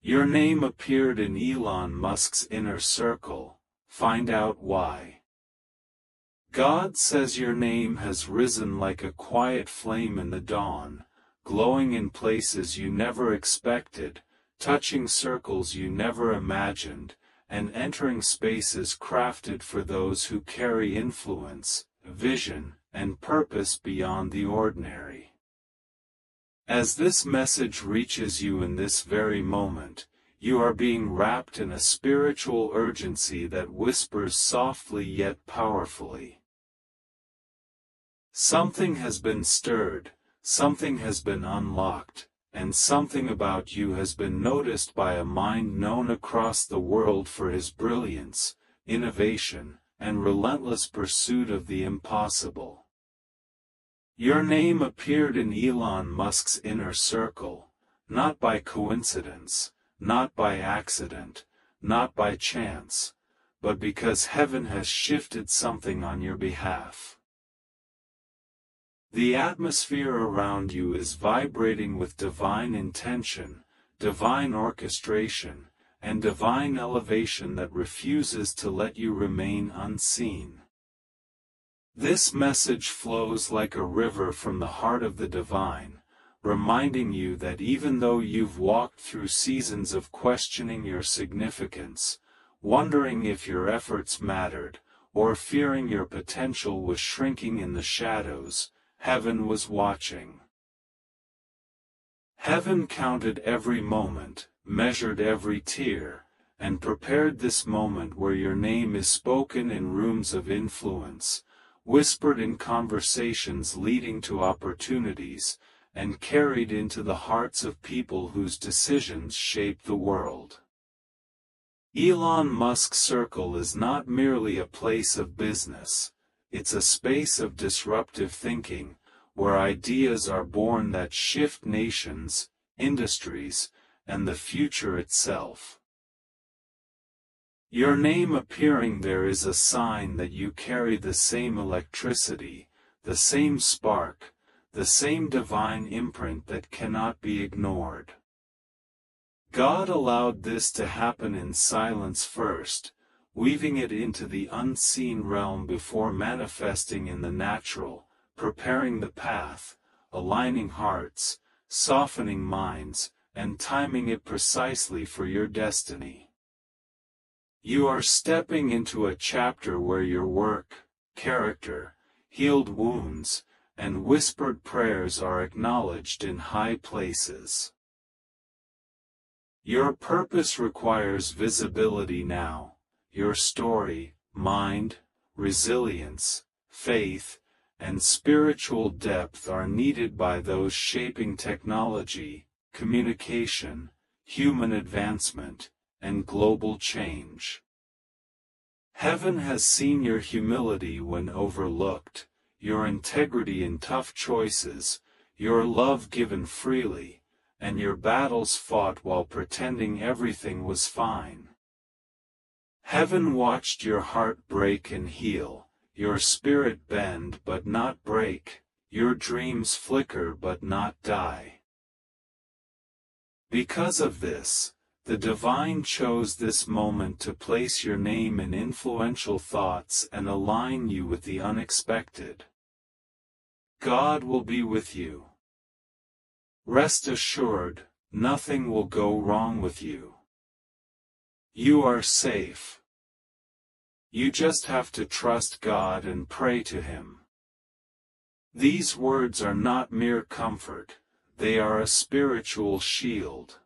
Your name appeared in Elon Musk's inner circle. Find out why. God says your name has risen like a quiet flame in the dawn, glowing in places you never expected, touching circles you never imagined, and entering spaces crafted for those who carry influence, vision, and purpose beyond the ordinary. As this message reaches you in this very moment, you are being wrapped in a spiritual urgency that whispers softly yet powerfully. Something has been stirred, something has been unlocked, and something about you has been noticed by a mind known across the world for his brilliance, innovation, and relentless pursuit of the impossible. Your name appeared in Elon Musk's inner circle, not by coincidence, not by accident, not by chance, but because heaven has shifted something on your behalf. The atmosphere around you is vibrating with divine intention, divine orchestration, and divine elevation that refuses to let you remain unseen. This message flows like a river from the heart of the divine, reminding you that even though you've walked through seasons of questioning your significance, wondering if your efforts mattered, or fearing your potential was shrinking in the shadows, heaven was watching. Heaven counted every moment, measured every tear, and prepared this moment where your name is spoken in rooms of influence, whispered in conversations leading to opportunities, and carried into the hearts of people whose decisions shape the world. Elon Musk's circle is not merely a place of business, it's a space of disruptive thinking, where ideas are born that shift nations, industries, and the future itself. Your name appearing there is a sign that you carry the same electricity, the same spark, the same divine imprint that cannot be ignored. God allowed this to happen in silence first, weaving it into the unseen realm before manifesting in the natural, preparing the path, aligning hearts, softening minds, and timing it precisely for your destiny. You are stepping into a chapter where your work, character, healed wounds, and whispered prayers are acknowledged in high places. Your purpose requires visibility now. Your story, mind, resilience, faith, and spiritual depth are needed by those shaping technology, communication, human advancement, and global change. Heaven has seen your humility when overlooked, your integrity in tough choices, your love given freely, and your battles fought while pretending everything was fine. Heaven watched your heart break and heal, your spirit bend but not break, your dreams flicker but not die. Because of this, the divine chose this moment to place your name in influential thoughts and align you with the unexpected. God will be with you. Rest assured, nothing will go wrong with you. You are safe. You just have to trust God and pray to Him. These words are not mere comfort, they are a spiritual shield.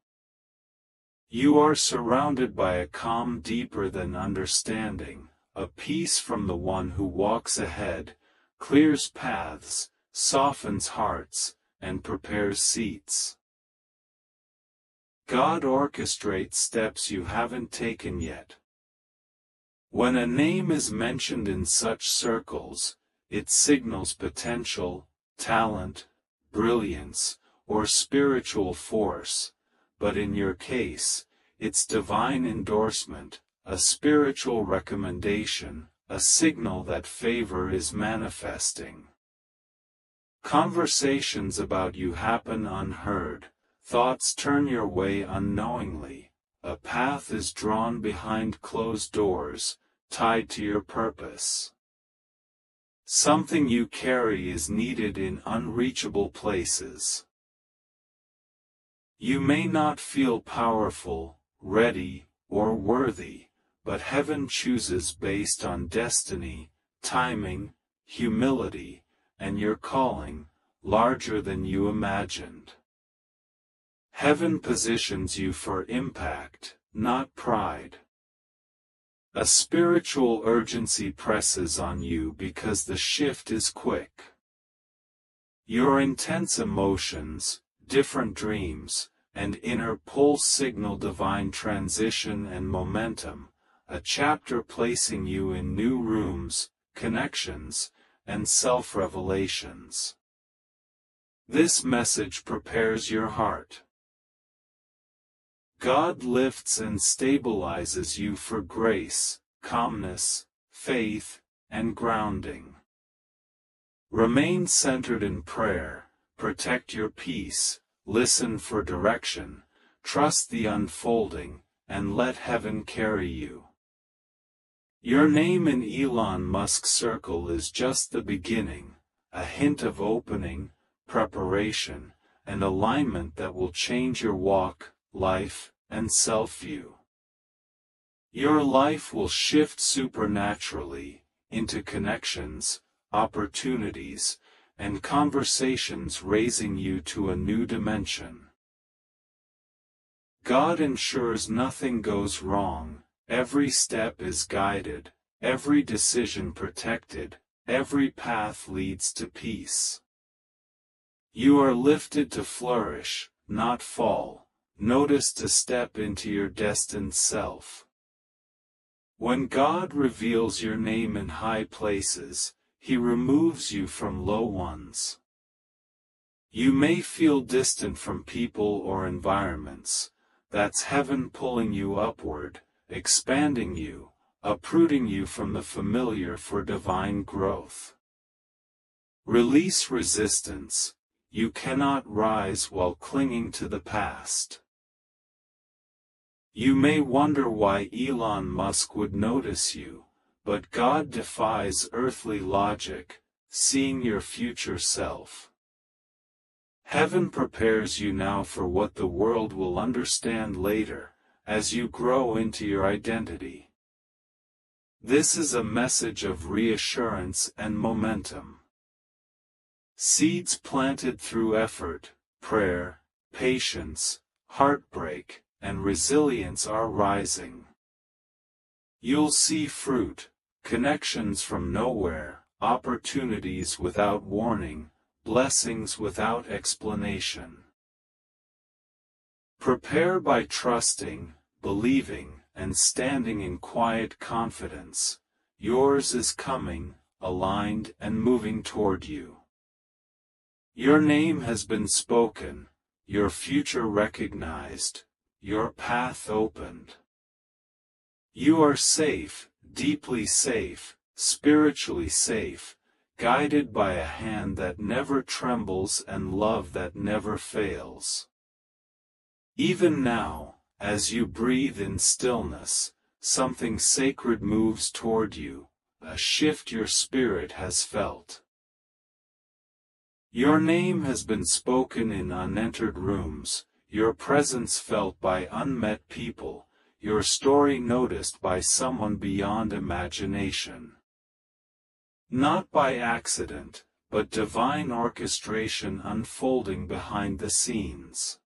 You are surrounded by a calm deeper than understanding, a peace from the one who walks ahead, clears paths, softens hearts, and prepares seats. God orchestrates steps you haven't taken yet. When a name is mentioned in such circles, it signals potential, talent, brilliance, or spiritual force. But in your case, it's divine endorsement, a spiritual recommendation, a signal that favor is manifesting. Conversations about you happen unheard, thoughts turn your way unknowingly, a path is drawn behind closed doors, tied to your purpose. Something you carry is needed in unreachable places. You may not feel powerful, ready, or worthy, but heaven chooses based on destiny, timing, humility, and your calling, larger than you imagined. Heaven positions you for impact, not pride. A spiritual urgency presses on you because the shift is quick. Your intense emotions, different dreams, and inner pulse signal divine transition and momentum, a chapter placing you in new rooms, connections, and self-revelations. This message prepares your heart. God lifts and stabilizes you for grace, calmness, faith, and grounding. Remain centered in prayer, protect your peace, listen for direction, trust the unfolding, and let heaven carry you. Your name in Elon Musk's circle is just the beginning, a hint of opening, preparation, and alignment that will change your walk, life, and self-view. Your life will shift supernaturally into connections, opportunities, and conversations, raising you to a new dimension. God ensures nothing goes wrong, every step is guided, every decision protected, every path leads to peace. You are lifted to flourish, not fall. Notice to step into your destined self. When God reveals your name in high places, He removes you from low ones. You may feel distant from people or environments. That's heaven pulling you upward, expanding you, uprooting you from the familiar for divine growth. Release resistance. You cannot rise while clinging to the past. You may wonder why Elon Musk would notice you, but God defies earthly logic, seeing your future self. Heaven prepares you now for what the world will understand later, as you grow into your identity. This is a message of reassurance and momentum. Seeds planted through effort, prayer, patience, heartbreak, and resilience are rising. You'll see fruit, connections from nowhere, opportunities without warning, blessings without explanation. Prepare by trusting, believing, and standing in quiet confidence. Yours is coming, aligned and moving toward you. Your name has been spoken, your future recognized, your path opened. You are safe, deeply safe, spiritually safe, guided by a hand that never trembles and love that never fails. Even now, as you breathe in stillness, something sacred moves toward you, a shift your spirit has felt. Your name has been spoken in unentered rooms, your presence felt by unmet people, your story noticed by someone beyond imagination. Not by accident, but divine orchestration unfolding behind the scenes.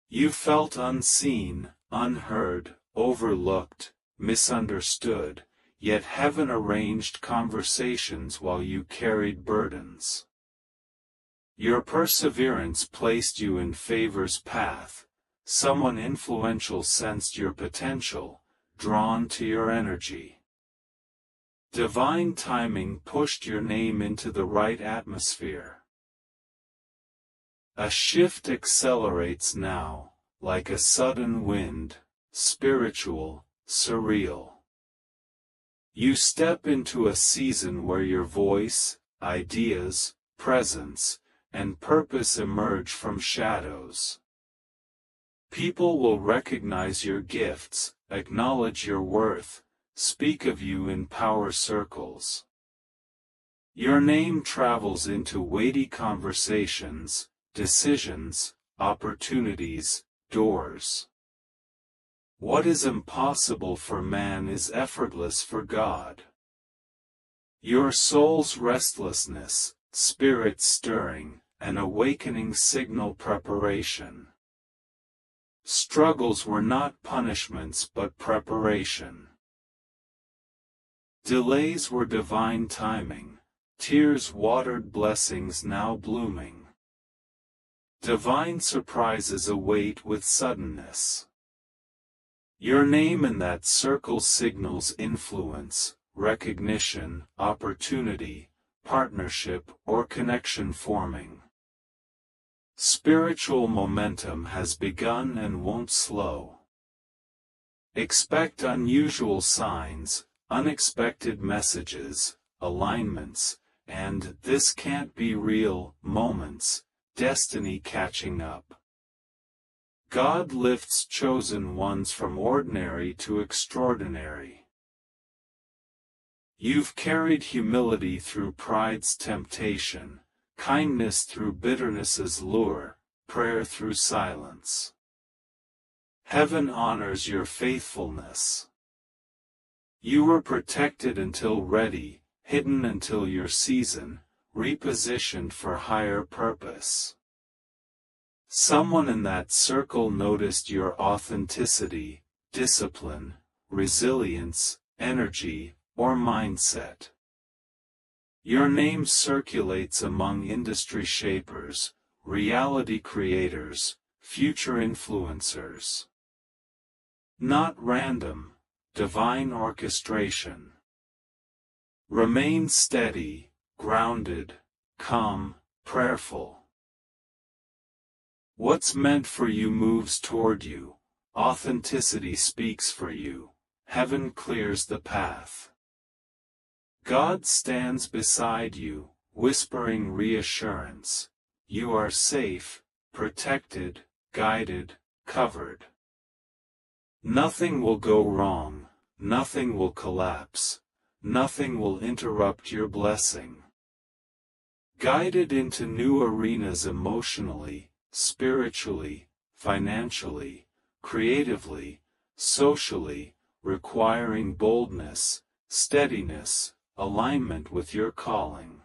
You felt unseen, unheard, overlooked, misunderstood, yet heaven arranged conversations while you carried burdens. Your perseverance placed you in favor's path. Someone influential sensed your potential, drawn to your energy. Divine timing pushed your name into the right atmosphere. A shift accelerates now, like a sudden wind, spiritual, surreal. You step into a season where your voice, ideas, presence, and purpose emerge from shadows. People will recognize your gifts, acknowledge your worth, speak of you in power circles. Your name travels into weighty conversations, decisions, opportunities, doors. What is impossible for man is effortless for God. Your soul's restlessness, spirit stirring, an awakening signal preparation. Struggles were not punishments but preparation. Delays were divine timing, tears watered blessings now blooming. Divine surprises await with suddenness. Your name in that circle signals influence, recognition, opportunity, partnership, or connection forming. Spiritual momentum has begun and won't slow. Expect unusual signs, unexpected messages, alignments, and "this can't be real" moments, destiny catching up. God lifts chosen ones from ordinary to extraordinary. You've carried humility through pride's temptation, kindness through bitterness's lure, prayer through silence. Heaven honors your faithfulness. You were protected until ready, hidden until your season, repositioned for higher purpose. Someone in that circle noticed your authenticity, discipline, resilience, energy, or mindset. Your name circulates among industry shapers, reality creators, future influencers. Not random, divine orchestration. Remain steady, grounded, calm, prayerful. What's meant for you moves toward you, authenticity speaks for you, heaven clears the path. God stands beside you, whispering reassurance. You are safe, protected, guided, covered. Nothing will go wrong, nothing will collapse, nothing will interrupt your blessing. Guided into new arenas emotionally, spiritually, financially, creatively, socially, requiring boldness, steadiness, alignment with your calling.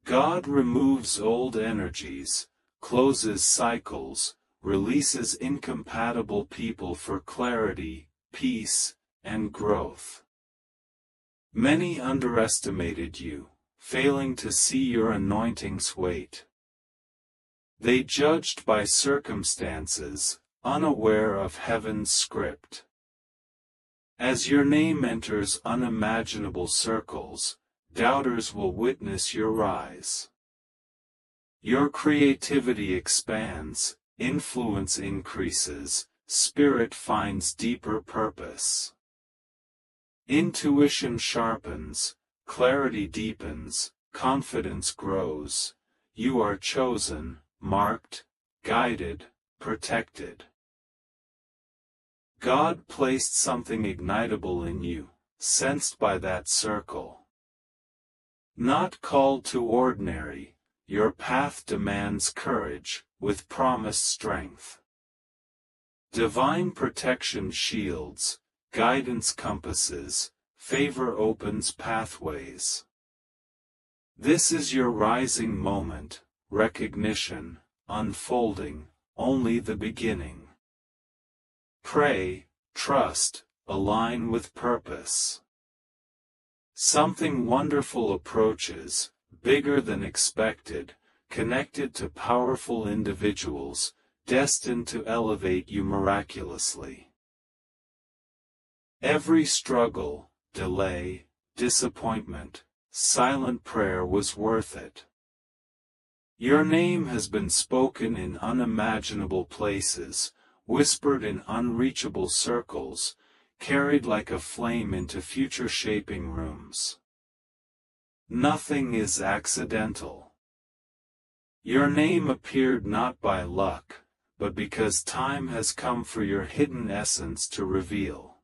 God removes old energies, closes cycles, releases incompatible people for clarity, peace, and growth. Many underestimated you, failing to see your anointing's weight. They judged by circumstances, unaware of heaven's script. As your name enters unimaginable circles, doubters will witness your rise. Your creativity expands, influence increases, spirit finds deeper purpose. Intuition sharpens, clarity deepens, confidence grows. You are chosen, marked, guided, protected. God placed something ignitable in you, sensed by that circle. Not called to ordinary, your path demands courage, with promised strength. Divine protection shields, guidance compasses, favor opens pathways. This is your rising moment, recognition, unfolding, only the beginning. Pray, trust, align with purpose. Something wonderful approaches, bigger than expected, connected to powerful individuals, destined to elevate you miraculously. Every struggle, delay, disappointment, silent prayer was worth it. Your name has been spoken in unimaginable places, whispered in unreachable circles, carried like a flame into future shaping rooms. Nothing is accidental. Your name appeared not by luck, but because time has come for your hidden essence to reveal.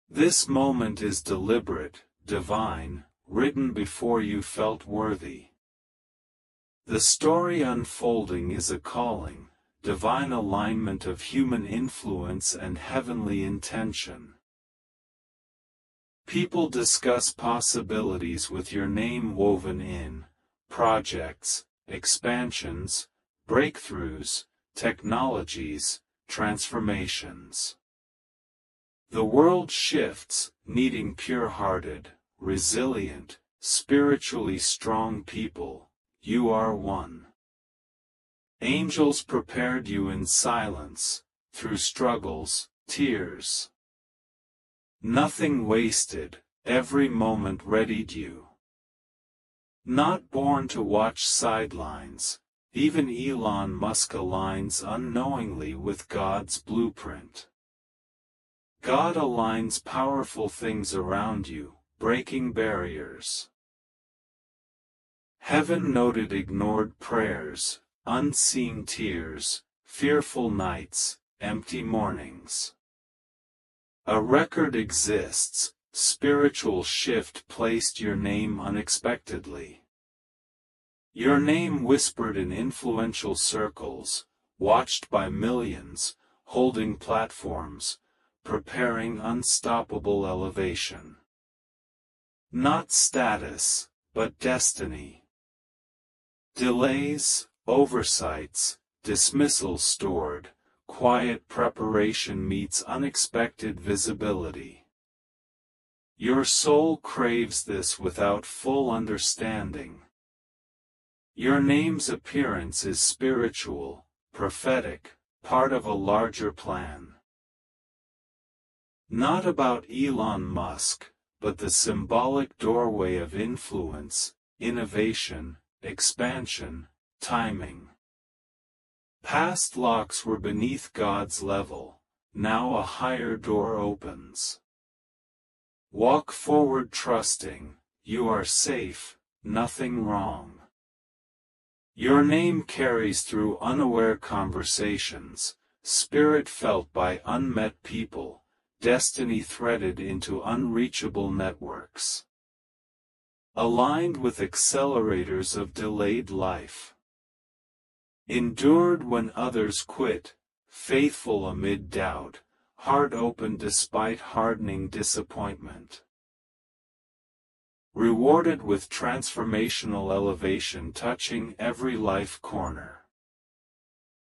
This moment is deliberate, divine, written before you felt worthy. The story unfolding is a calling, divine alignment of human influence and heavenly intention. People discuss possibilities with your name woven in, projects, expansions, breakthroughs, technologies, transformations. The world shifts, needing pure-hearted, resilient, spiritually strong people. You are one. Angels prepared you in silence, through struggles, tears. Nothing wasted, every moment readied you. Not born to watch sidelines, even Elon Musk aligns unknowingly with God's blueprint. God aligns powerful things around you, breaking barriers. Heaven noted ignored prayers, unseen tears, fearful nights, empty mornings. A record exists, spiritual shift placed your name unexpectedly. Your name whispered in influential circles, watched by millions, holding platforms, preparing unstoppable elevation. Not status, but destiny. Delays, oversights, dismissals stored, quiet preparation meets unexpected visibility. Your soul craves this without full understanding. Your name's appearance is spiritual, prophetic, part of a larger plan. Not about Elon Musk, but the symbolic doorway of influence, innovation, expansion, timing. Past locks were beneath God's level, now a higher door opens. Walk forward trusting, you are safe, nothing wrong. Your name carries through unaware conversations, spirit felt by unmet people, destiny threaded into unreachable networks. Aligned with accelerators of delayed life. Endured when others quit, faithful amid doubt, heart open despite hardening disappointment. Rewarded with transformational elevation touching every life corner.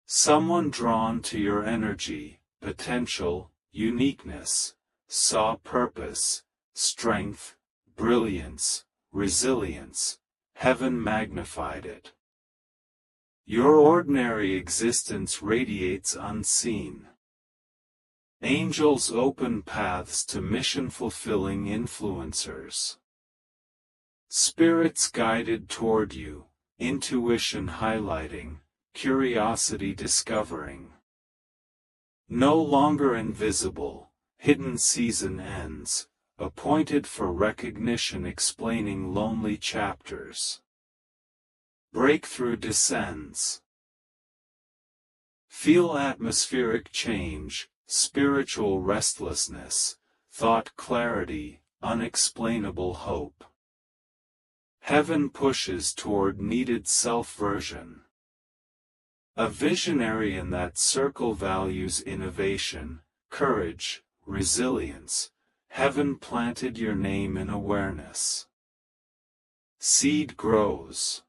Someone drawn to your energy, potential, uniqueness, saw purpose, strength, brilliance, resilience, heaven magnified it. Your ordinary existence radiates unseen. Angels open paths to mission-fulfilling influencers. Spirits guided toward you, intuition highlighting, curiosity discovering. No longer invisible, hidden season ends, appointed for recognition explaining lonely chapters. Breakthrough descends. Feel atmospheric change, spiritual restlessness, thought clarity, unexplainable hope. Heaven pushes toward needed self-version. A visionary in that circle values innovation, courage, resilience. Heaven planted your name in awareness. Seed grows.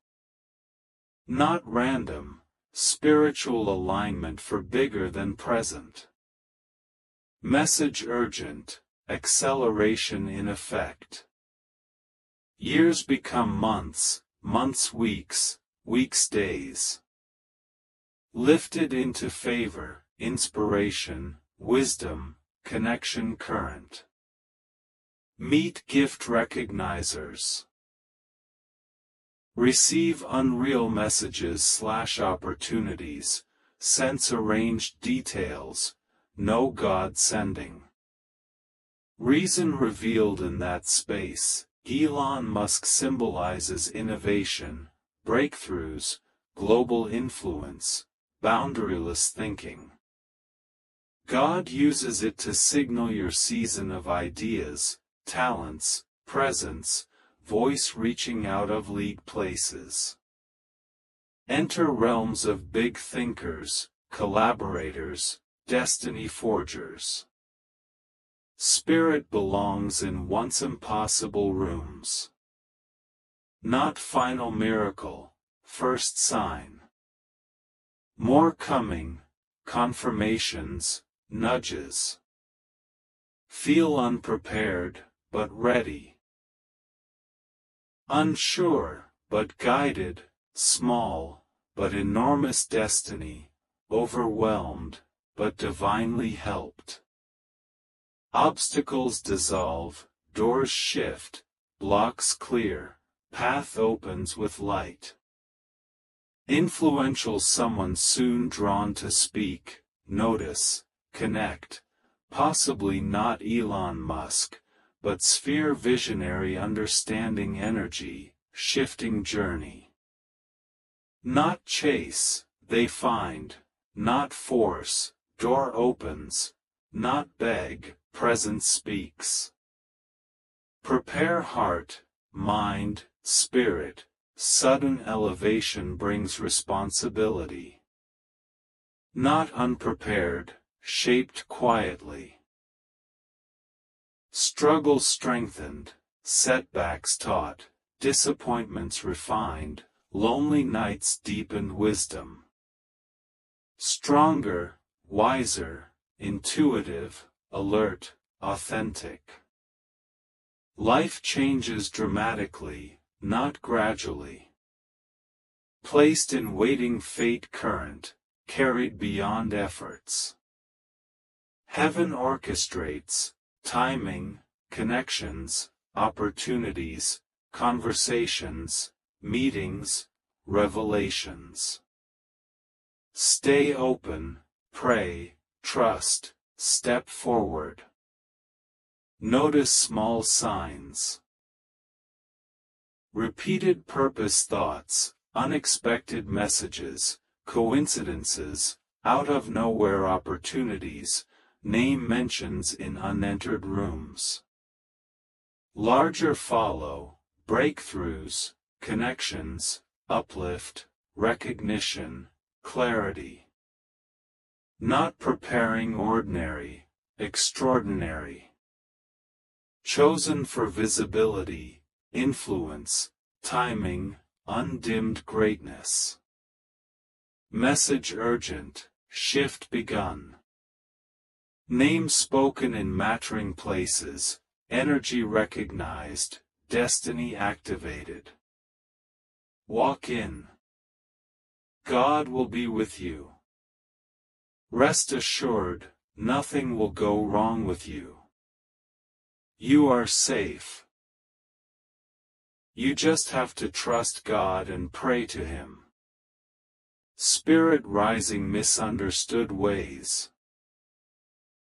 Not random, spiritual alignment for bigger than present. Message urgent, acceleration in effect. Years become months, months weeks, weeks days. Lifted into favor, inspiration, wisdom, connection current. Meet gift recognizers. Receive unreal messages/opportunities, sense arranged details, know God sending. Reason revealed in that space. Elon Musk symbolizes innovation, breakthroughs, global influence, boundaryless thinking. God uses it to signal your season of ideas, talents, presence, voice reaching out of league places. Enter realms of big thinkers, collaborators, destiny forgers. Spirit belongs in once impossible rooms. Not final miracle, first sign. More coming, confirmations, nudges. Feel unprepared, but ready. Unsure, but guided, small, but enormous destiny, overwhelmed, but divinely helped. Obstacles dissolve, doors shift, blocks clear, path opens with light. Influential someone soon drawn to speak, notice, connect, possibly not Elon Musk, but sphere visionary understanding energy, shifting journey. Not chase, they find, not force, door opens, not beg, presence speaks. Prepare heart, mind, spirit, sudden elevation brings responsibility. Not unprepared, shaped quietly. Struggle strengthened, setbacks taught, disappointments refined, lonely nights deepened wisdom. Stronger, wiser, intuitive, alert, authentic. Life changes dramatically, not gradually. Placed in waiting fate current, carried beyond efforts. Heaven orchestrates, timing, connections, opportunities, conversations, meetings, revelations. Stay open, pray, trust, step forward. Notice small signs. Repeated purpose thoughts, unexpected messages, coincidences, out of nowhere opportunities, name mentions in unentered rooms. Larger follow, breakthroughs, connections, uplift, recognition, clarity. Not preparing ordinary, extraordinary. Chosen for visibility, influence, timing, undimmed greatness. Message urgent, shift begun. Name spoken in mattering places, energy recognized, destiny activated. Walk in. God will be with you. Rest assured, nothing will go wrong with you. You are safe. You just have to trust God and pray to Him. Spirit rising misunderstood ways.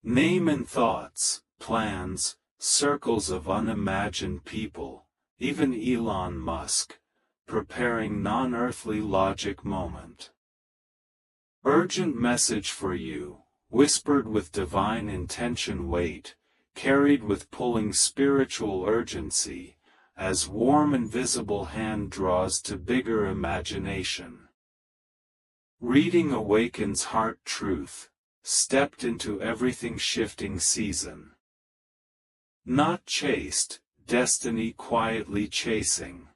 Name in thoughts, plans, circles of unimagined people, even Elon Musk, preparing non-earthly logic moment. Urgent message for you, whispered with divine intention weight, carried with pulling spiritual urgency, as warm invisible hand draws to bigger imagination. Reading awakens heart truth, stepped into everything shifting season. Not chased, destiny quietly chasing.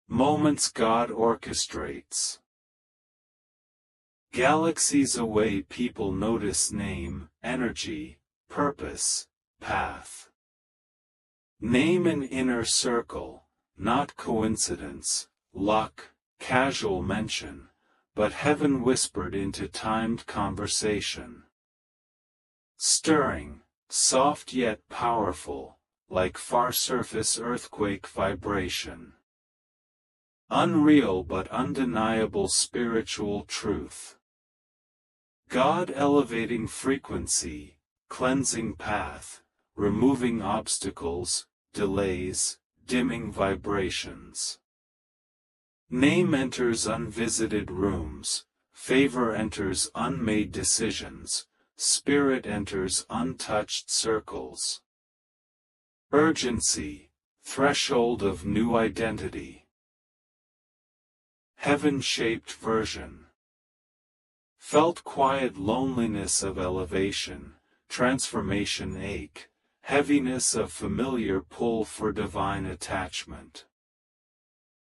Moments God orchestrates. Galaxies away people notice name, energy, purpose, path. Name an inner circle, not coincidence, luck, casual mention, but heaven whispered into timed conversation. Stirring, soft yet powerful, like far surface earthquake vibration. Unreal but undeniable spiritual truth. God elevating frequency, cleansing path, removing obstacles, delays, dimming vibrations. Name enters unvisited rooms, favor enters unmade decisions, spirit enters untouched circles. Urgency, threshold of new identity. Heaven-shaped version. Felt quiet loneliness of elevation, transformation ache, heaviness of familiar pull for divine attachment.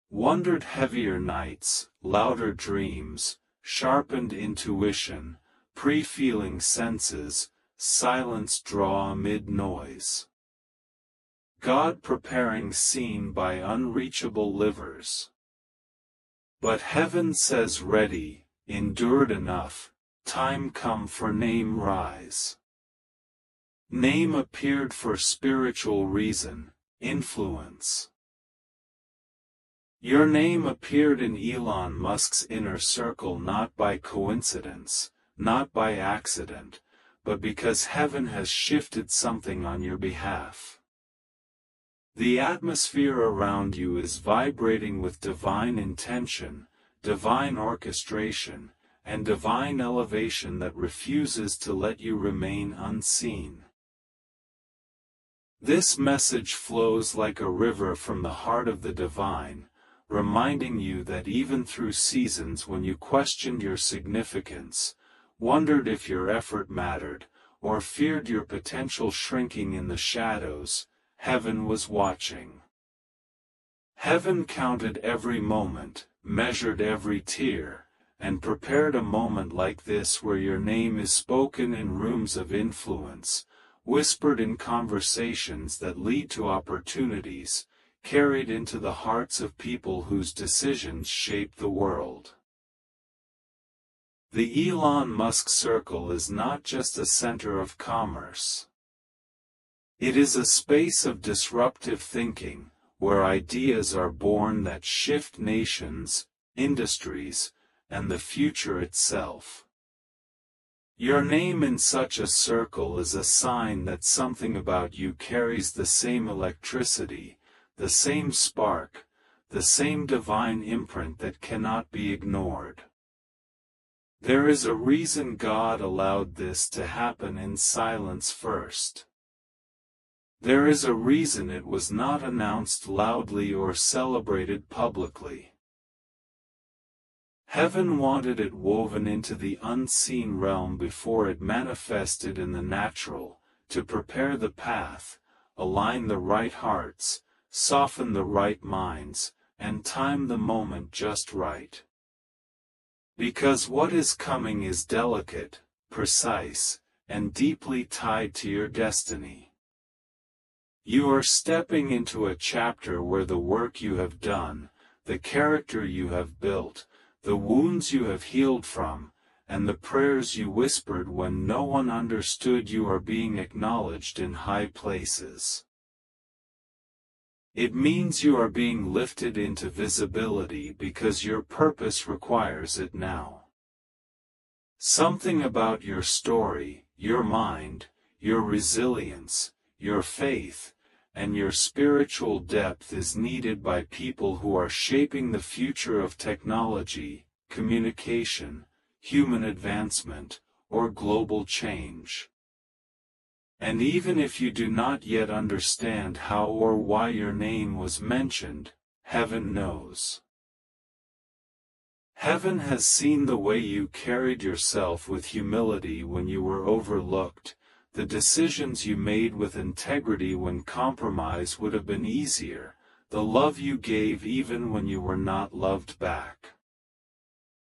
Wondered heavier nights, louder dreams, sharpened intuition, pre-feeling senses, silence draw amid noise. God preparing scene by unreachable livers. But heaven says ready, endured enough, time come for name rise. Name appeared for spiritual reason, influence. Your name appeared in Elon Musk's inner circle not by coincidence, not by accident, but because heaven has shifted something on your behalf. The atmosphere around you is vibrating with divine intention, divine orchestration, and divine elevation that refuses to let you remain unseen. This message flows like a river from the heart of the divine, reminding you that even through seasons when you questioned your significance, wondered if your effort mattered, or feared your potential shrinking in the shadows, heaven was watching. Heaven counted every moment, measured every tear, and prepared a moment like this where your name is spoken in rooms of influence, whispered in conversations that lead to opportunities, carried into the hearts of people whose decisions shape the world. The Elon Musk circle is not just a center of commerce. It is a space of disruptive thinking, where ideas are born that shift nations, industries, and the future itself. Your name in such a circle is a sign that something about you carries the same electricity, the same spark, the same divine imprint that cannot be ignored. There is a reason God allowed this to happen in silence first. There is a reason it was not announced loudly or celebrated publicly. Heaven wanted it woven into the unseen realm before it manifested in the natural, to prepare the path, align the right hearts, soften the right minds, and time the moment just right. Because what is coming is delicate, precise, and deeply tied to your destiny. You are stepping into a chapter where the work you have done, the character you have built, the wounds you have healed from, and the prayers you whispered when no one understood you are being acknowledged in high places. It means you are being lifted into visibility because your purpose requires it now. Something about your story, your mind, your resilience, your faith, and your spiritual depth is needed by people who are shaping the future of technology, communication, human advancement, or global change. And even if you do not yet understand how or why your name was mentioned, heaven knows. Heaven has seen the way you carried yourself with humility when you were overlooked, the decisions you made with integrity when compromise would have been easier, the love you gave even when you were not loved back.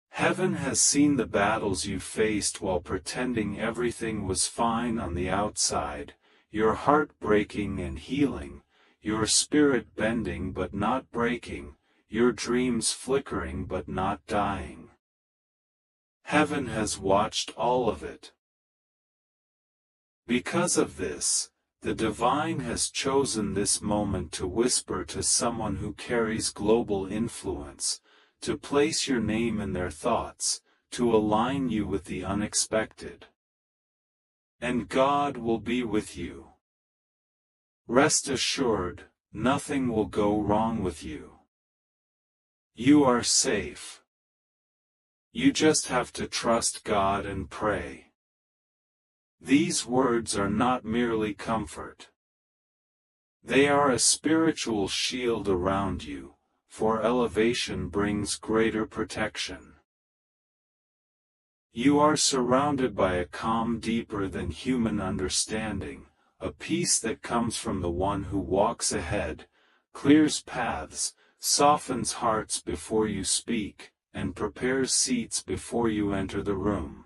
Heaven has seen the battles you faced while pretending everything was fine on the outside, your heart breaking and healing, your spirit bending but not breaking, your dreams flickering but not dying. Heaven has watched all of it. Because of this, the divine has chosen this moment to whisper to someone who carries global influence, to place your name in their thoughts, to align you with the unexpected. And God will be with you. Rest assured, nothing will go wrong with you. You are safe. You just have to trust God and pray. These words are not merely comfort. They are a spiritual shield around you, for elevation brings greater protection. You are surrounded by a calm deeper than human understanding, a peace that comes from the one who walks ahead, clears paths, softens hearts before you speak, and prepares seats before you enter the room.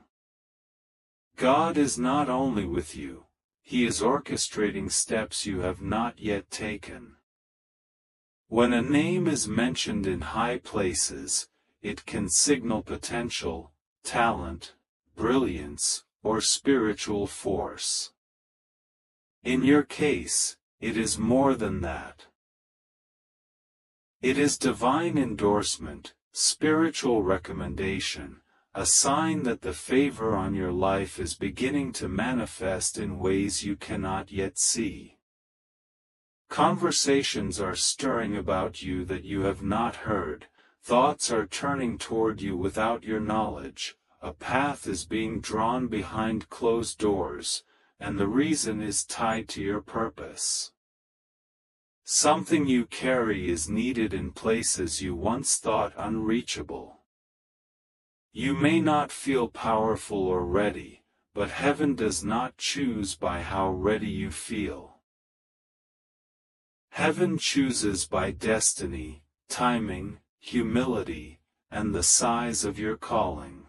God is not only with you, He is orchestrating steps you have not yet taken. When a name is mentioned in high places, it can signal potential, talent, brilliance, or spiritual force. In your case, it is more than that. It is divine endorsement, spiritual recommendation, a sign that the favor on your life is beginning to manifest in ways you cannot yet see. Conversations are stirring about you that you have not heard, thoughts are turning toward you without your knowledge, a path is being drawn behind closed doors, and the reason is tied to your purpose. Something you carry is needed in places you once thought unreachable. You may not feel powerful or ready, but heaven does not choose by how ready you feel. Heaven chooses by destiny, timing, humility, and the size of your calling.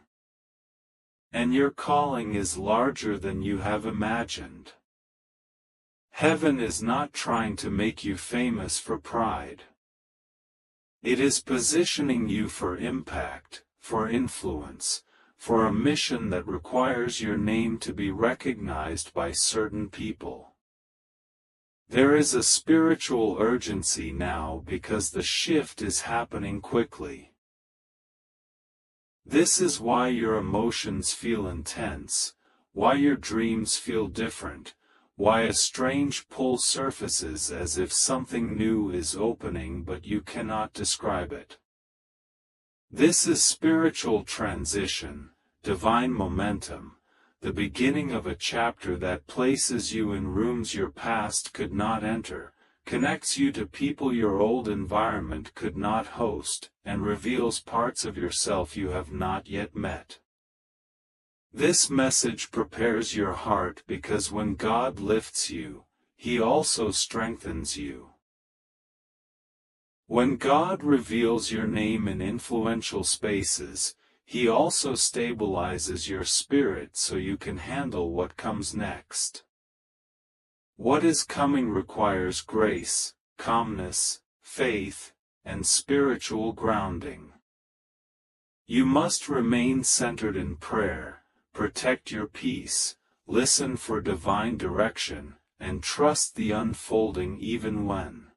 And your calling is larger than you have imagined. Heaven is not trying to make you famous for pride. It is positioning you for impact, for influence, for a mission that requires your name to be recognized by certain people. There is a spiritual urgency now because the shift is happening quickly. This is why your emotions feel intense, why your dreams feel different, why a strange pull surfaces as if something new is opening but you cannot describe it. This is spiritual transition, divine momentum, the beginning of a chapter that places you in rooms your past could not enter, connects you to people your old environment could not host, and reveals parts of yourself you have not yet met. This message prepares your heart because when God lifts you, He also strengthens you. When God reveals your name in influential spaces, He also stabilizes your spirit so you can handle what comes next. What is coming requires grace, calmness, faith, and spiritual grounding. You must remain centered in prayer, protect your peace, listen for divine direction, and trust the unfolding even when